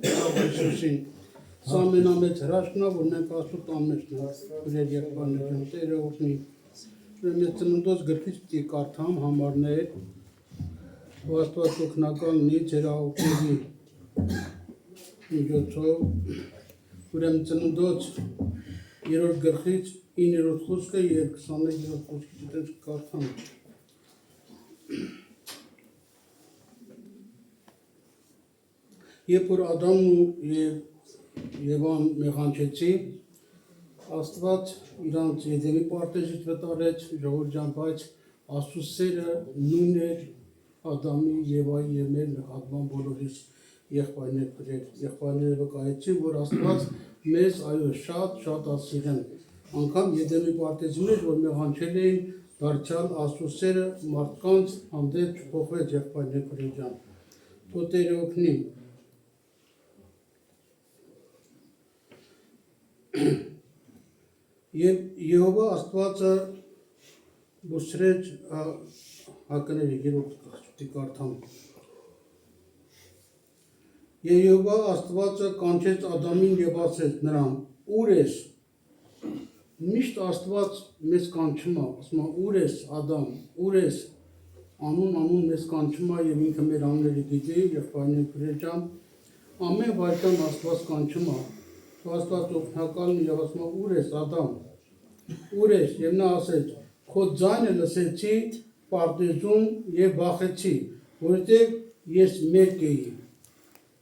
Հիսուսին։ Սա ամենամեծ հրաշքն է, որ մենք Աստծո տան մեջն ենք, քրեր եղբայրներ, Տերը օգնի։ Մեծ ծննդոց գրքից պիտի կարդամ համարներ, ու Աստված օգնական լինի ձեր օգնի միջոցով։ Ուրեմն ծննդոց 3-րդ գլխից 9-րդ խոսքը եւ 21-րդ խոսքից դեռ կարդամ։ Երբ որ Ադամն ու Եվան մեղանչեցի, Աստված իրանց Եդեմի պարտեզից վտարեց, ժողովուրդ ջան, բայց Աստծո սերը նույնն էր Ադամի, Եվայի եւ մեր նկատմամբ բոլորիս եղբայրները վկայեցին, որ Աստված մեզ այո շատ ասիրեն։ Անգամ Եդեմի պարտեզի մեջ, որ մեղանչել էին, դարձյալ Աստծո սերը մարդկանց հանդեպ չփոխվեց, եղբայրներ ջան։ Թող Տերը օգնի։ Եվ Եհովա Աստվածը բուսրեց հակների երրորդ գլխի կարդամ։ Եվ Եհովա Աստվածը կանչեց Ադամին եւ ասեց նրան. Ուր ես։ Միշտ Աստված մեզ կանչում է, ասում է ուր ես Ադամ, ուր ես։ Անուն մեզ կանչում է եւ ինքը մեր անունները գիտի, եղբայրներ ջան։ Ամեն վայրկյան Աստված կանչում է։ Աստված օգնական եւ ասում է ուր ես Ադամ, ուր ես, եւ նա ասեց քո ձայնը լսեցի պարտեզում եւ վախեցի, որովհետեւ ես մերկ էի։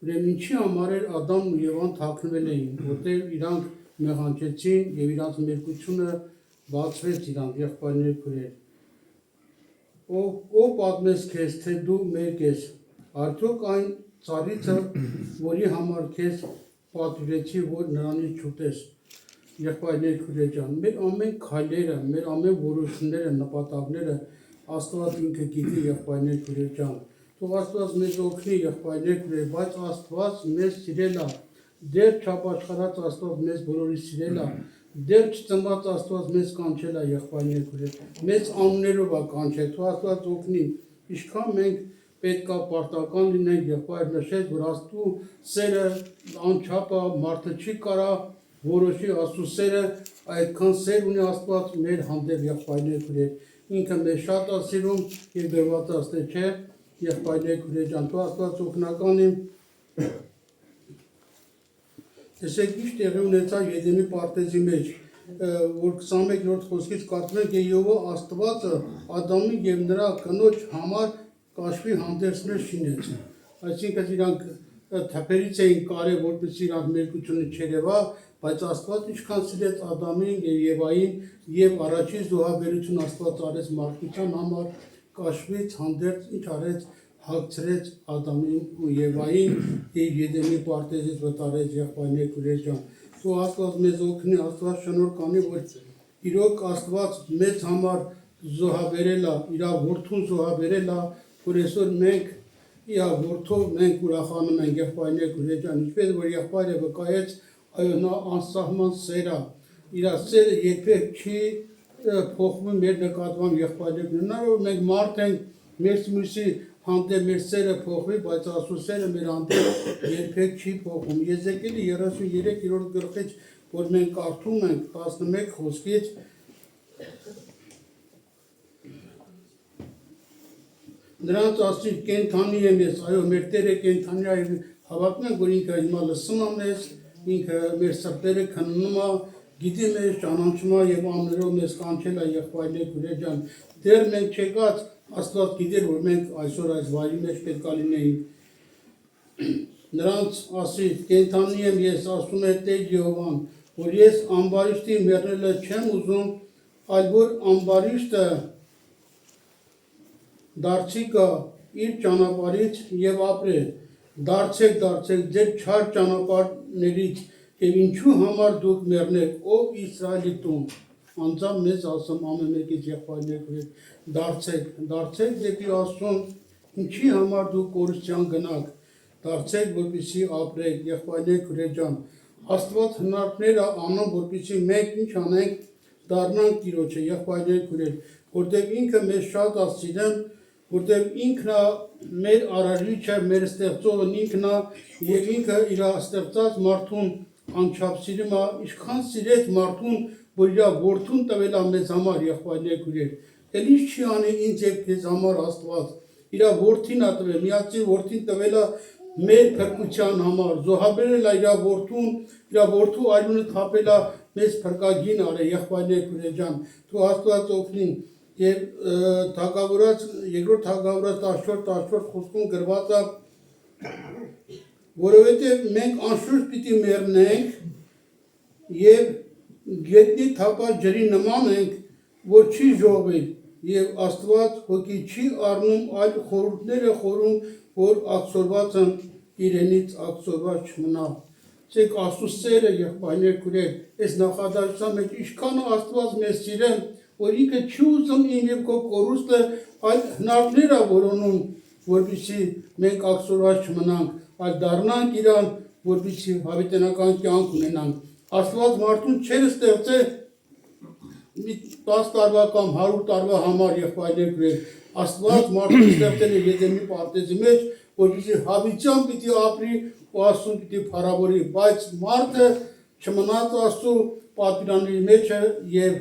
Ուրեմն ինչի համար էր Ադամն ու Եվան թաքնվել էին, որտեղ իրանք մեղանչեցին եւ իրանք մերկությունը բացվեց իրանք եղբայրներ քրեր։ Ով պատմեց քեզ, թե դու մերկ ես, արդյոք այն ծառիցը, որի համար քեզ պատվիրեցի, որ նրանից չուտես, եղբայրներ քրեր ջան, մեր ամեն քայլերը, մեր ամեն որոշումները, նպատակները Աստված ինքը գիտի, եղբայրներ քրեր ջան։ Թող Աստված մեզ օգնի, եղբայրներ քրեր, բայց Աստված մեզ սիրել է, դեռ չապաշխարած Աստված մեզ բոլորիս սիրել է, դեռ չծնված Աստված մեզ կանչել է, եղբայրներ քրեր, մեծ անուններով է կանչել, թող Աստված օգնի, ինչքան մենք պետք է պարտական լինենք, եղբայր նշել, որ Աստծո սերը անչափ է, մարդը չի կարա որոշի Աստծո սերը, այդքան սեր ունի Աստված մեր հանդեպ, եղբայրներ քրեր, ինքը մեզ շատ է սիրում եւ գրված է, չէ, եղբայրներ քրեր ջան, թող Աստված օգնական լինի։ Տեսեք ինչ տեղի ունեցավ Եդեմի պարտեզի մեջ, որ 21-րդ խոսքից կարդում ենք, Եհովա Աստվածը Ադամի եւ նրա կնոջ համար կաշվի հանդերձներ շինեց, այսինքն իրանք թփերից էին կարել, որպեսզի իրանք մերկությունը չերևա, բայց Աստված ինչքան սիրեց Ադամին եւ Եվային եւ առաջին զոհաբերություն Աստված արեց մարդկության համար, կաշվից հանդերձ ինչ արեց, հագցրեց Ադամին ու Եվային եւ Եդեմի պարտեզից վտարեց, եղբայրներ քրեր ջան։ Թող Աստված մեզ օգնի, Աստված շնորհ կանի, որ իրոք Աստված մեզ համար զոհաբերել է, իր որդուն զոհաբերել է, որ այսօր մենք իր որդով մենք ուրախանում ենք, եղբայրներ քրեր ջան, ինչպես որ եղբայրը վկայեց, այո նա անսահման սեր է, իր սերը երբեք չի փոխվում մեր նկատմամբ, եղբայրներ քրեր, հնարավոր մենք մարդ ենք, մեր մյուսի հանդեպ մեր սերը փոխվի, բայց Աստծո սերը մեր հանդեպ երբեք չի փոխվում։ Եզեկիելի 33-րդ գլխից, որ մենք կարդում ենք 11 խոսքից, նրանց ասի կենթանի եմ ես, այո մեր Տերը կենթանի է, հավատում ենք, որ ինքը հիմա լսում է մեզ, ինքը մեր սրտերը քննում է, գիտի մեզ, ճանաչում է եւ ամներով մեզ կանչել է, եղբայրներ քրեր ջան, դեռ մենք չեկած Աստված գիտեր, որ մենք այսօր այս վայրի մեջ պետք է լինեինք։ Նրանց ասի կենթանի եմ ես, ասում է Տեր Եհովան, որ ես ամբարիշտի մեռնելը չեմ ուզում, այլ որ ամբարիշտը դարձի գա իր ճանապարհից եւ ապրե, դարձեք ձեր չար ճանապարհներից եւ ինչու համար դուք մեռնեք, ով Իսրայելի տուն, անձամբ մեզ ասում ամեն մեկից եղբայրներ քրեր, դարձեք դեպի Աստծուն, ինչի համար դուք կորստյան գնաք, դարձեք որպեսզի ապրեք, եղբայրներ քրեր ջան, Աստված հնարքներ է անում, որպեսզի մենք ինչ անենք, դառնանք Տիրոջը, եղբայրներ քրեր, որտեղ ինքը մեզ շատ է սիրում, որտեղ ինքն է մեր արարիչը, մեր ստեղծողն ինքն է եւ ինքը իր ստեղծած մարդուն անչափ սիրում է, ինչքան սիրեց մարդուն, որ իր որդուն տվել է մեզ համար եղբայրներ քույրեր։ Էլ ինչ չի անի ինձ եւ քեզ համար Աստված։ Իր որդին է տվել, միածին որդին տվել է մեր փրկության համար, զոհաբերել է իր որդուն, իր որդու արյունը թափել է մեզ փրկագին արել եղբայրներ քույրեր ջան։ Թող Աստված օգնին եւ թագավորած երկրորդ թագավորած 14 խոսքում գրված է, որովհետեւ մենք անշուշտ պիտի մեռնենք եւ գետնի թափած ջրի նման ենք, որ չի ժողվել եւ Աստված հոգի չի առնում, այլ խորհուրդները խորում, որ ակսորված են իրենից ակսորված չմնա։ Ցեք Աստծո սերը եղբայրներ քույրեր, այս նախադասության մեջ ինչքան Աստված մեզ սիրել, որ ինքը չի ուզում իմ եւ քո կորուստը, այլ հնարքներ է որոնում, որպեսզի մենք ակսորված չմնանք, այլ դառնանք իրան, որպեսզի հավիտենական կյանք ունենանք։ Աստված մարդուն չէր ստեղծել 10 տարվա կամ 100 տարվա համար եղբայրներ քույրեր։ Աստված մարդուն ստեղծել է Եդեմի պարտեզի մեջ, որպեսզի հավիտյան պիտի ապրի ու Աստծուն պիտի փառավորի, բայց մարդը չմնաց Աստծո պատվիրանների մեջ եւ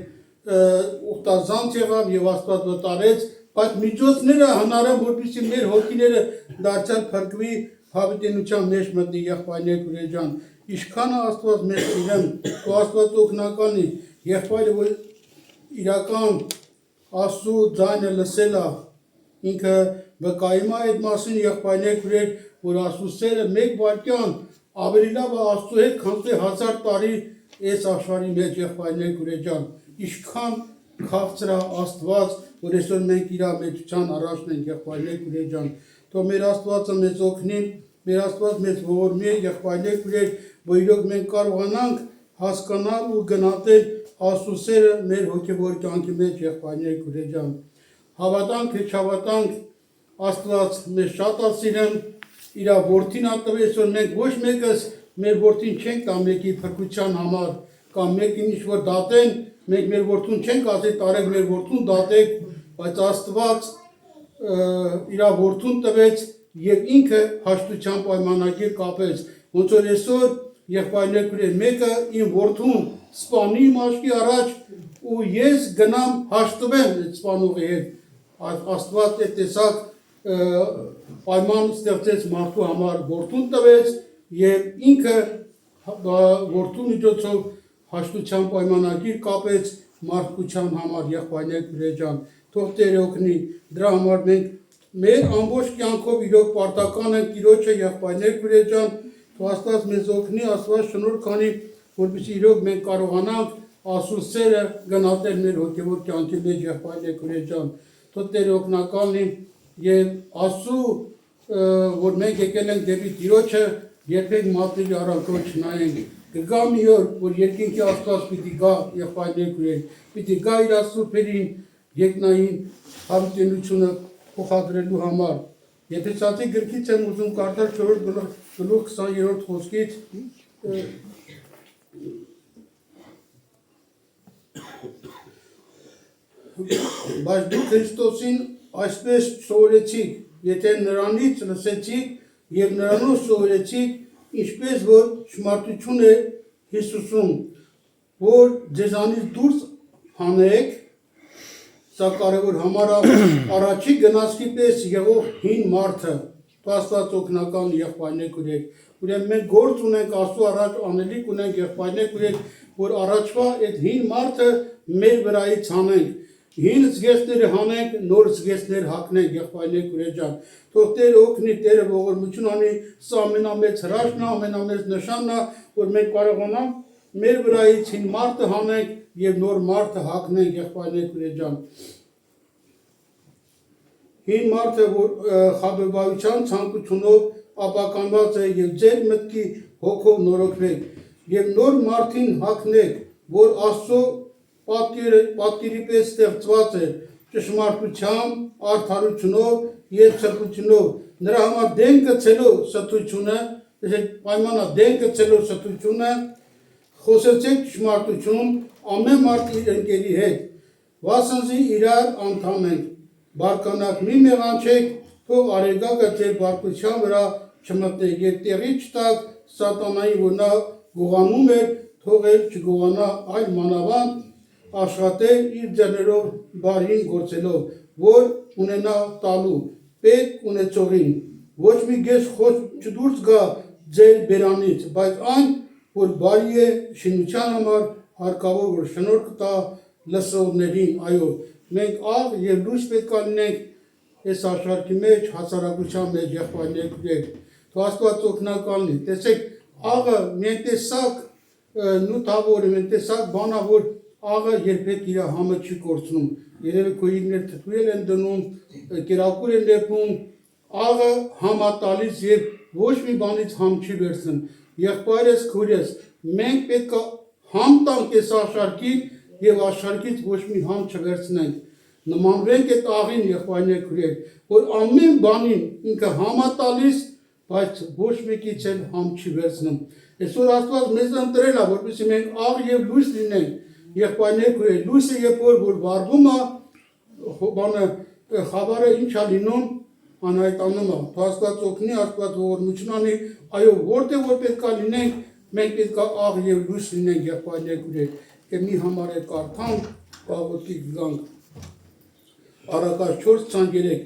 ուխտազանց եղավ եւ Աստված վտարեց, բայց միջոցները հնարավոր որպեսզի մեր հոգիները դարձյալ փրկվի հավիտենության մեջ մտնի եղբայրներ քույրեր ջան։ Ինչքան Աստված մեզ սիրում, ու Աստված օգնականն է, եղբայրը որ իրական Աստծո ձայնը լսել է, ինքը վկայում է այդ մասին եղբայրներ քույրեր, որ Աստծո սերը մեկ վայրկյան ավելի լավ է Աստծո հետ, քան թե 1000 տարի այս աշխարհի մեջ եղբայրներ քույրեր ջան։ Ինչքան քաղցր է Աստված, որ այսօր մենք իր մեծության առաջն ենք եղբայրներ քույրեր ջան։ Թող մեր Աստվածը մեզ օգնի, մեր Աստված մեզ ողորմի եղբայրներ քույրեր, որ իրոք մենք կարողանանք հասկանալ ու գնահատել Աստծո սերը մեր հոգևոր կյանքի մեջ եղբայրներ քույրեր ջան։ Հավատանք թե չհավատանք, Աստված մեզ շատ է սիրում, իր որդին է տվել, այսօր մենք ոչ մեկս մեր որդին չենք տա մեկի փրկության համար, կամ մեկին ինչ որ դատեն, մենք մեր որդուն չենք ասել տարեք մեր որդուն դատեք, բայց Աստված իր որդուն տվեց եւ ինքը հաշտության պայմանագիր կապեց, ոնց որ այսօր եղբայրներ քույրեր, մեկը իմ որդուն սպանի իմ աչքի առաջ ու ես գնամ հաշտվեմ այդ սպանողի հետ, Աստված այդ տեսակ պայման ստեղծեց մարդու համար, որդուն տվեց եւ ինքը որդու միջոցով հաշտության պայմանագիր կապեց մարդկության համար եղբայրներ քույրեր ջան։ Թող Տերը օգնի, դրա համար մենք մեր ամբողջ կյանքով իրոք պարտական ենք Տիրոջը եղբայրներ քույրեր ջան, թող Աստված մեզ օգնի, Աստված շնորհ քանի, որպեսզի իրոք մենք կարողանանք Աստծո սերը գնահատել մեր հոգևոր կյանքի մեջ եղբայրներ քույրեր ջան։ Թող Տերը օգնական լինի եւ Աստծո որ մենք եկել ենք դեպի Տիրոջը, երբեք մատնելի արանքով չնայենք։ Կգա մի օր, որ երկինքի Աստված պիտի գա եղբայրներ քույրեր, պիտի գա իր սուրբերին երկնային հավիտենությունը փոխադրելու համար։ Եփեսացի գրքից եմ ուզում կարդալ 4 գլուխ 20-րդ խոսքից, բայց դուք Քրիստոսին այսպես սովորեցիք, եթե նրանից լսեցիք եւ նրանով սովորեցիք, ինչպես որ ճշմարտություն է Հիսուսում, որ ձեզանից դուրս հանեք, սա կարևոր համար է, առաջի գնացքի պես եղող հին մարդը, Աստված օգնական եղբայրներ քույրեր, ուրեմն մենք գործ ունենք Աստծո առաջ անելիք ունենք եղբայրներ քույրեր, որ առաջվա այդ հին մարդը մեր վրայից հանենք, հին զգեստները հանենք, նոր զգեստներ հագնենք եղբայրներ քույրեր ջան։ Թող Տերը օգնի, Տերը ողորմություն անի, սա ամենամեծ հրաշքն է, ամենամեծ նշանն է, որ մենք կարողանանք մեր վրայից հին մարդը հանենք եւ նոր մարդը հագնենք եղբայրներ քույրեր ջան։ Հին մարդը, որ խաբեբայության ցանկությունով ապականված է եւ ձեր մտքի հոգով նորոգվեք եւ նոր մարդին հագնեք, որ Աստծո պատկերի պես ստեղծված է ճշմարտությամբ, արդարությունով եւ սրբությունով, նրա համար դեն գցելով սրբությունը, պայմանա դեն գցելով սրբությունը, խոսեցեք ճշմարտություն ամեն մարդ իր ընկերի հետ, վասնզի իրար անդամ ենք բարկանաք մի մեղանչեք, թող արեգակը ձեր բարկության վրա չմտնեք եւ տեղի չտակ սատանայի, որ նա գողանում էր, թող էլ չգողանա, այլ մանավանդ աշխատել իր ձեռներով բարին գործելով, որ ունենա տալու պետք ունեցողին, ոչ մի գեշ չդուրս գա ձեր բերանից, բայց այն, որ բարի է շինության համար հարկավոր, որ շնորհք տա լսողներին, այո, մենք աղ եւ լույս պետք է լինենք այս աշխարհի մեջ, հասարակության մեջ, եղբայրներ, թող Աստված օգնական լինի, տեսեք, աղը մենք տեսակ նյութավոր, մենք տեսակ բանա, որ աղը երբեք իր համը չի կորցնում, երևի քույրներ թթուել են դնում, կերակուր են լեփում, աղը համա տալիս եւ ոչ մի բանից համ չի վերցնում, եղբայրս, քույրս, մենք պետք է համ տանք այս աշխարհին եւ աշխարհից ոչ մի համ չվերցնենք, նմանվենք այդ աղին, եղբայրներ, քույրեր, որ ամեն բանին ինքը համա տալիս, բայց ոչ մեկից էլ համ չի վերցնում։ Այսօր Աստված մեզ ընտրել է, որպեսզի մենք աղ եւ լույս լինենք, եղբայրներ, քույրեր, լույսը երբ որ վառվում է, բանը խավարը ինչ է լինում, անհայտանում է, Աստված օգնի, Աստված ողորմություն անի, այո, որտեղ որ պետք է լինենք, մենք պետք է աղ եւ լույս լինենք, եղբայրներ, քույրեր, եւ մի համար է կարդանք, աղոթքի գանք։ Առակաց 4:23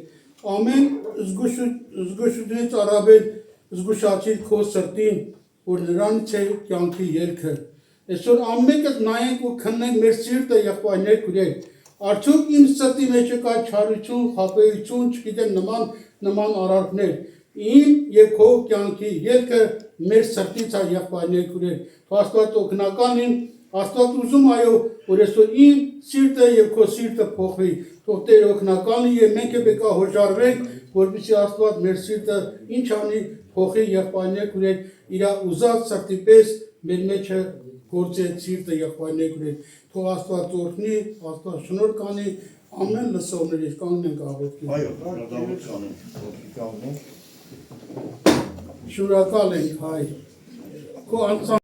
ամեն զգուշությունից առավել զգուշացիր քո սրտին, որ նրանից է կյանքի ելքը։ Այսօր ամենքս նայենք ու քննենք մեր սիրտը, եղբայրներ, քույրեր, արդյոք իմ սրտի մեջ կա չարություն, խաբեություն, չգիտեմ նման արարքներ։ Իմ եւ քո կյանքի ելքը մեր սրտից է, եղբայրներ, քույրեր։ Աստված օգնական են, Աստված ուզում այո, որ այսօր իմ սիրտը եւ քո սիրտը փոխվի։ Թող Տեր օգնական լինի եւ մենք պետք է հոժարվենք, որպեսզի Աստված մեր սիրտը ինչ անի, փոխի, եղբայրներ, քույրեր, իր ուզած սրտի պես մեր մեջը գործի սիրտը, եղբայրներ, քույրեր։ Թող Աստված օրհնի, Աստված շնորհ կանի ամեն լսողների կանգնենք աղոթքի։ Այո, շնորհակալություն կանգնենք։ Շնորհակալ ենք, հայր։ Քո